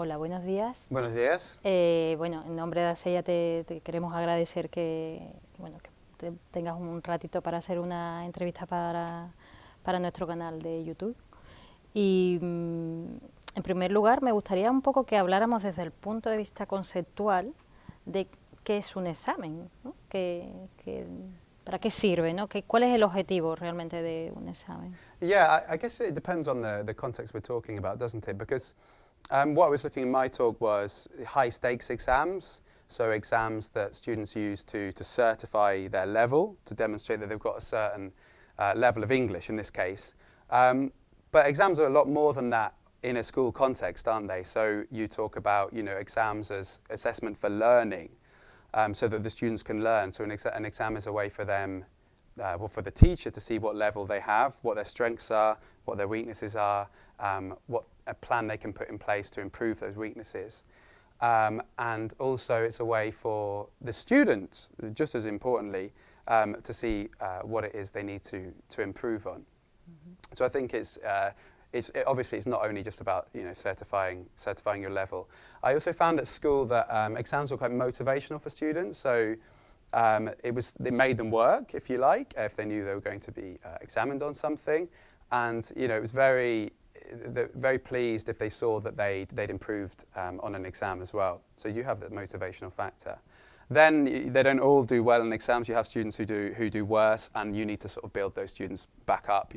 Hola, buenos días. Buenos días. Bueno, en nombre de Docencia te queremos agradecer que tengas un ratito para hacer una entrevista para nuestro canal de YouTube. Y en primer lugar me gustaría un poco que habláramos desde el punto de vista conceptual de qué es un examen, ¿no? ¿Para qué sirve, ¿no? ¿Cuál es el objetivo realmente de un examen? Yeah, I guess it depends on the context we're talking about, doesn't it? Because what I was looking in my talk was high stakes exams, so exams that students use to certify their level, to demonstrate that they've got a certain level of English in this case. But exams are a lot more than that in a school context, aren't they? So you talk about, exams as assessment for learning, so that the students can learn. So an exam is a way for them, for the teacher to see what level they have, what their strengths are, what their weaknesses are, what a plan they can put in place to improve those weaknesses. And also it's a way for the students, just as importantly, to see what it is they need to improve on. Mm-hmm. So I think obviously it's not only just about certifying your level. I also found at school that exams were quite motivational for students. So it made them work, if you like, if they knew they were going to be examined on something, and it was very pleased if they saw that they'd improved on an exam as well. So you have that motivational factor. Then they don't all do well in exams. You have students who do worse, and you need to sort of build those students back up.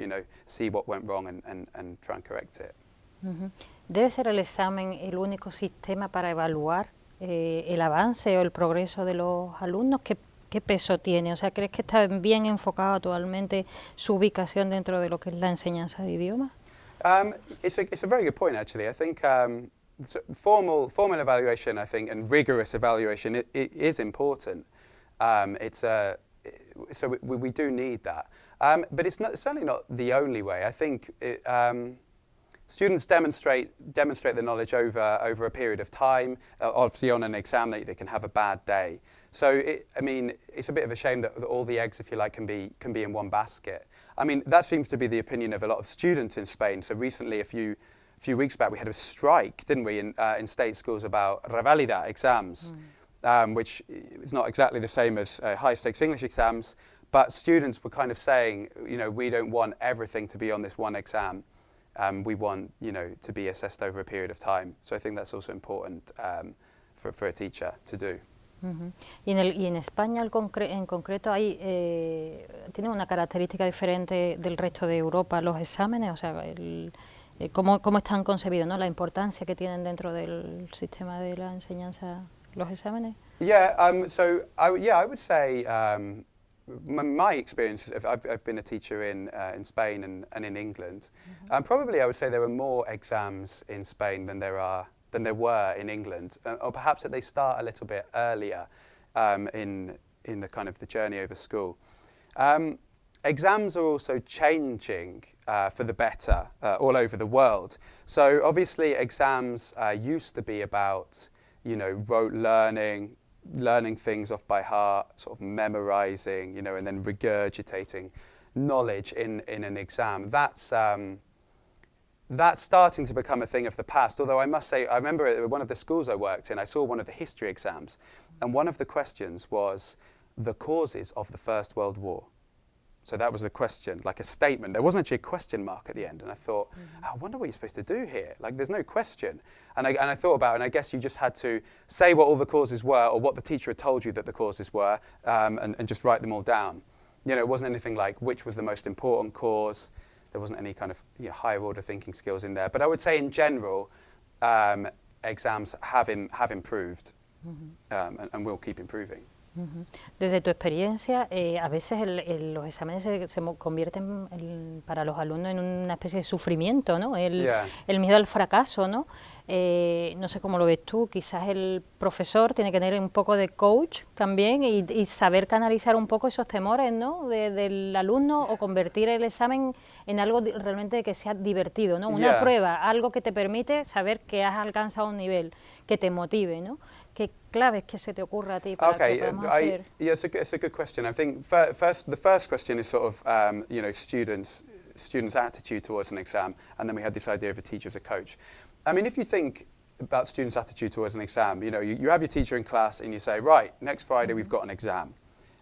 See what went wrong and try and correct it. Uh-huh. ¿Debe ser el examen el único sistema para evaluar el avance o el progreso de los alumnos? ¿Qué peso tiene? O sea, ¿crees que está bien enfocado actualmente su ubicación dentro de lo que es la enseñanza de idiomas? It's a very good point, actually. I think formal evaluation, I think, and rigorous evaluation it is important. So we do need that, but it's certainly not the only way. I think students demonstrate the knowledge over a period of time. Obviously, on an exam, they can have a bad day. So it's a bit of a shame that all the eggs, if you like, can be in one basket. I mean, that seems to be the opinion of a lot of students in Spain. So recently, a few weeks back, we had a strike, didn't we, in state schools about revalida exams, which is not exactly the same as high-stakes English exams, but students were kind of saying, we don't want everything to be on this one exam. We want, to be assessed over a period of time. So I think that's also important for a teacher to do. Uh-huh. Y en España en concreto tiene una característica diferente del resto de Europa los exámenes, o sea, cómo están concebidos, ¿no? La importancia que tienen dentro del sistema de la enseñanza los exámenes. Yeah, I would say my experience, I've been a teacher in Spain and in England. Mm-hmm. Probably I would say there were more exams in Spain than there were in England, or perhaps that they start a little bit earlier in the kind of the journey over school. Exams are also changing for the better all over the world. So obviously exams used to be about rote learning things off by heart, sort of memorizing, and then regurgitating knowledge in an exam. That's starting to become a thing of the past, although I must say, I remember at one of the schools I worked in, I saw one of the history exams, and one of the questions was the causes of the First World War. So that was the question, like a statement. There wasn't actually a question mark at the end, and I thought, I wonder what you're supposed to do here. Like, there's no question. And I thought about it, and I guess you just had to say what all the causes were, or what the teacher had told you that the causes were, and just write them all down. It wasn't anything like which was the most important cause. There wasn't any kind of higher order thinking skills in there. But I would say in general, exams have improved, and will keep improving. Uh-huh. Desde tu experiencia, a veces los exámenes se convierten para los alumnos en una especie de sufrimiento, ¿no? El miedo al fracaso, ¿no? No sé cómo lo ves tú, quizás el profesor tiene que tener un poco de coach también y saber canalizar un poco esos temores, ¿no? del alumno, o convertir el examen en algo realmente que sea divertido, ¿no? Una prueba, algo que te permite saber que has alcanzado un nivel, que te motive, ¿no? ¿Qué claves que se te ocurra a ti para que podamos hacer? Yeah, it's a good question. I think the first question is sort of students' attitude towards an exam, and then we had this idea of a teacher as a coach. I mean, if you think about students' attitude towards an exam. You know, you have your teacher in class and you say, right, next Friday we've got an exam.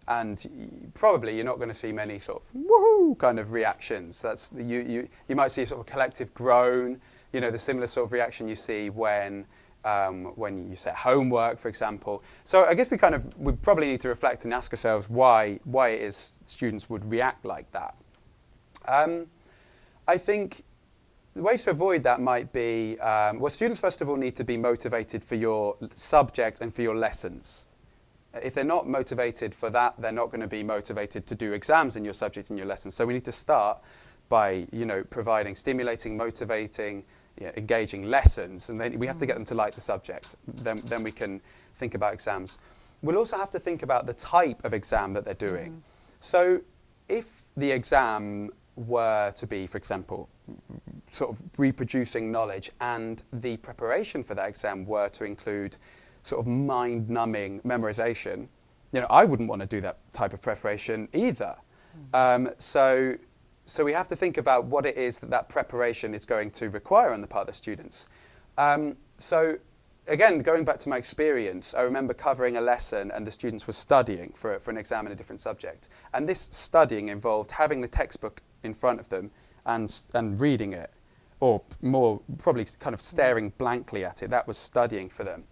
And probably you're not going to see many sort of woohoo kind of reactions. That's you might see a sort of collective groan. You know, the similar sort of reaction you see when you set homework, for example. So I guess we probably need to reflect and ask ourselves why it is students would react like that. I think the ways to avoid that might be, well, students first of all need to be motivated for your subject and for your lessons. If they're not motivated for that, they're not going to be motivated to do exams in your subject and your lessons. So we need to start by, you know, providing stimulating, motivating, engaging lessons, and then we have to get them to like the subject. Then we can think about exams. We'll also have to think about the type of exam that they're doing. So if the exam were to be, for example, sort of reproducing knowledge, and the preparation for that exam were to include sort of mind-numbing memorization, you know, I wouldn't want to do that type of preparation either. So we have to think about what it is that preparation is going to require on the part of the students. So again, going back to my experience, I remember covering a lesson and the students were studying for an exam in a different subject. And this studying involved having the textbook in front of them and reading it, or more probably kind of staring blankly at it. That was studying for them.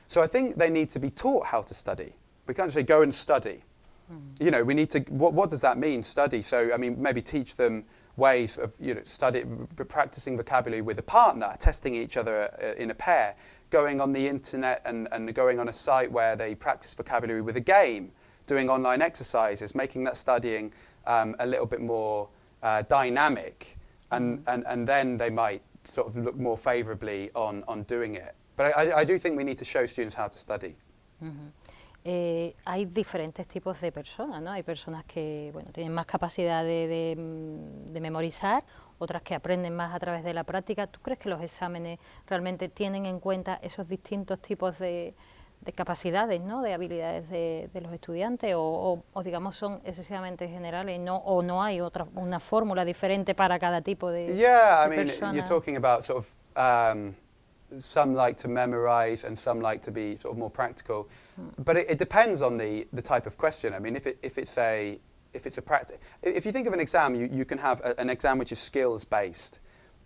So I think they need to be taught how to study. We can't say go and study. You know, we need to, what does that mean, study? So, I mean, maybe teach them ways of, you know, practicing vocabulary with a partner, testing each other in a pair, going on the internet and going on a site where they practice vocabulary with a game, doing online exercises, making that studying a little bit more dynamic, and then they might sort of look more favourably on doing it. But I do think we need to show students how to study. Hay diferentes tipos de personas, ¿no? Hay personas que, bueno, tienen más capacidad de memorizar, otras que aprenden más a través de la práctica. ¿Tú crees que los exámenes realmente tienen en cuenta esos distintos tipos de capacidades, ¿no? De habilidades de los estudiantes, o digamos son excesivamente generales, o no hay una fórmula diferente para cada tipo de persona? You're talking about sort of some like to memorize and some like to be sort of more practical, but it depends on the type of question. I mean, if it's a practice, if you think of an exam, you can have an exam which is skills based,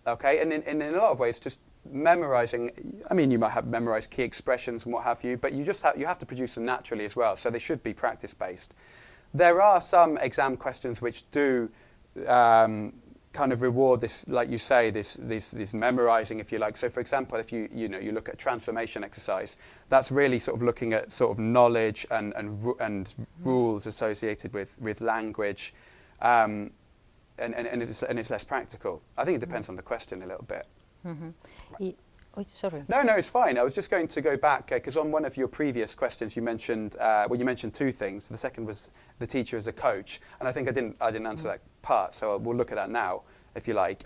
okay, and in a lot of ways just memorizing. I mean, you might have memorized key expressions and what have you, but you have to produce them naturally as well, so they should be practice based. There are some exam questions which do kind of reward this, like you say, this memorizing, if you like. So for example, if you look at a transformation exercise, that's really sort of looking at sort of knowledge and rules associated with language, and it's less practical. I think it depends on the question a little bit. Sorry. No, it's fine. I was just going to go back because on one of your previous questions you mentioned, you mentioned two things. The second was the teacher as a coach, and I think I didn't answer that part, so we'll look at that now, if you like.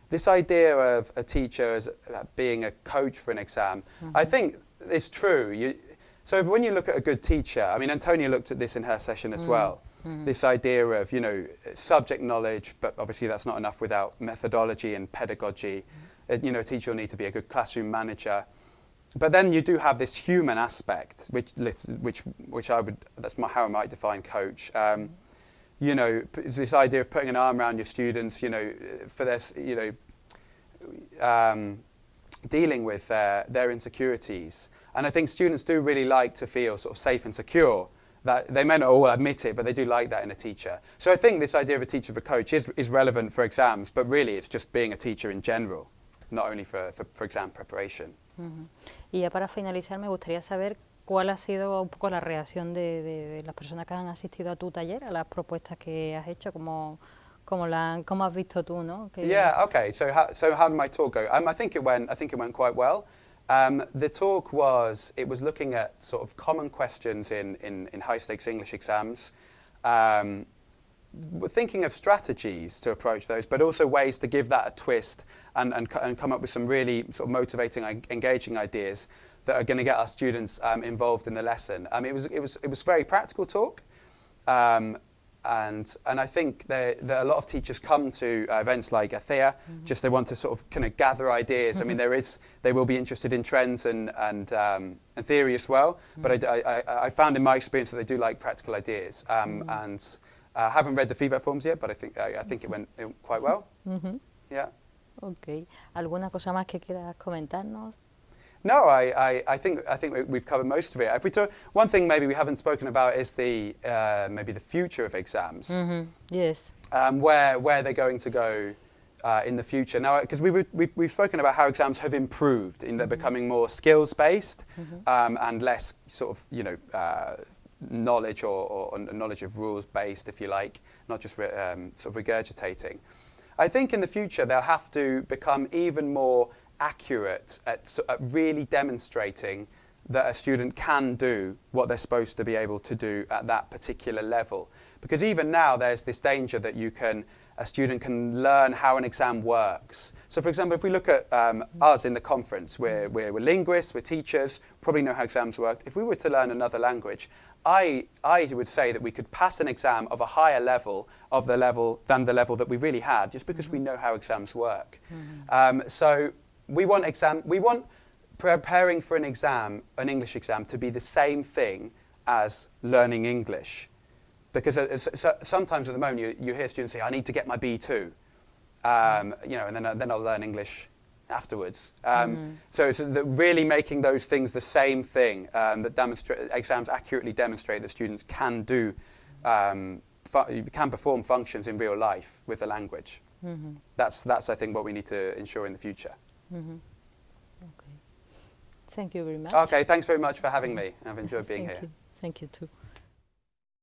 This idea of a teacher as being a coach for an exam, I think it's true. So when you look at a good teacher, I mean, Antonia looked at this in her session as well. This idea of, you know, subject knowledge, but obviously that's not enough without methodology and pedagogy. You know, a teacher will need to be a good classroom manager. But then you do have this human aspect, which that's how I might define coach. You know, it's this idea of putting an arm around your students, you know, for this, you know, dealing with their insecurities. And I think students do really like to feel sort of safe and secure. That they may not all admit it, but they do like that in a teacher. So I think this idea of a teacher of a coach is relevant for exams, but really it's just being a teacher in general, not only for exam preparation. Y ya para finalizar me gustaría saber cuál ha sido un poco la reacción de las personas que han asistido a tu taller, a las propuestas que has hecho, cómo has visto tú, ¿no? Yeah, okay. So how did my talk go? I think it went quite well. The talk was looking at sort of common questions in high stakes English exams. We're thinking of strategies to approach those, but also ways to give that a twist and come up with some really sort of motivating, engaging ideas that are going to get our students involved in the lesson. It was a very practical talk. and I think that a lot of teachers come to events like ATHEA, just they want to sort of kind of gather ideas. I mean, they will be interested in trends and theory as well, but I found in my experience that they do like practical ideas. And I haven't read the feedback forms yet, but I think it went quite well. Yeah. Okay. ¿Alguna cosa más que quieras comentarnos? No, I think we've covered most of it. If we talk, one thing maybe we haven't spoken about is the maybe the future of exams. Yes. Where they're going to go in the future. Now, because we've spoken about how exams have improved in they're becoming more skills based and less sort of knowledge or knowledge of rules based, if you like, not just sort of regurgitating. I think in the future they'll have to become even more accurate at really demonstrating that a student can do what they're supposed to be able to do at that particular level. Because even now there's this danger that a student can learn how an exam works. So for example, if we look at us in the conference, we're linguists, we're teachers, probably know how exams work. If we were to learn another language, I would say that we could pass an exam of a higher level than the level that we really had, just because we know how exams work. So we want preparing for an exam, an English exam, to be the same thing as learning English. Because sometimes at the moment you hear students say, I need to get my B2, and then I'll learn English afterwards. So it's really making those things the same thing, that exams accurately demonstrate that students can do, can perform functions in real life with the language. That's I think what we need to ensure in the future. Okay. Thank you very much. Okay, thanks very much for having me. I've enjoyed being here. Thank you too.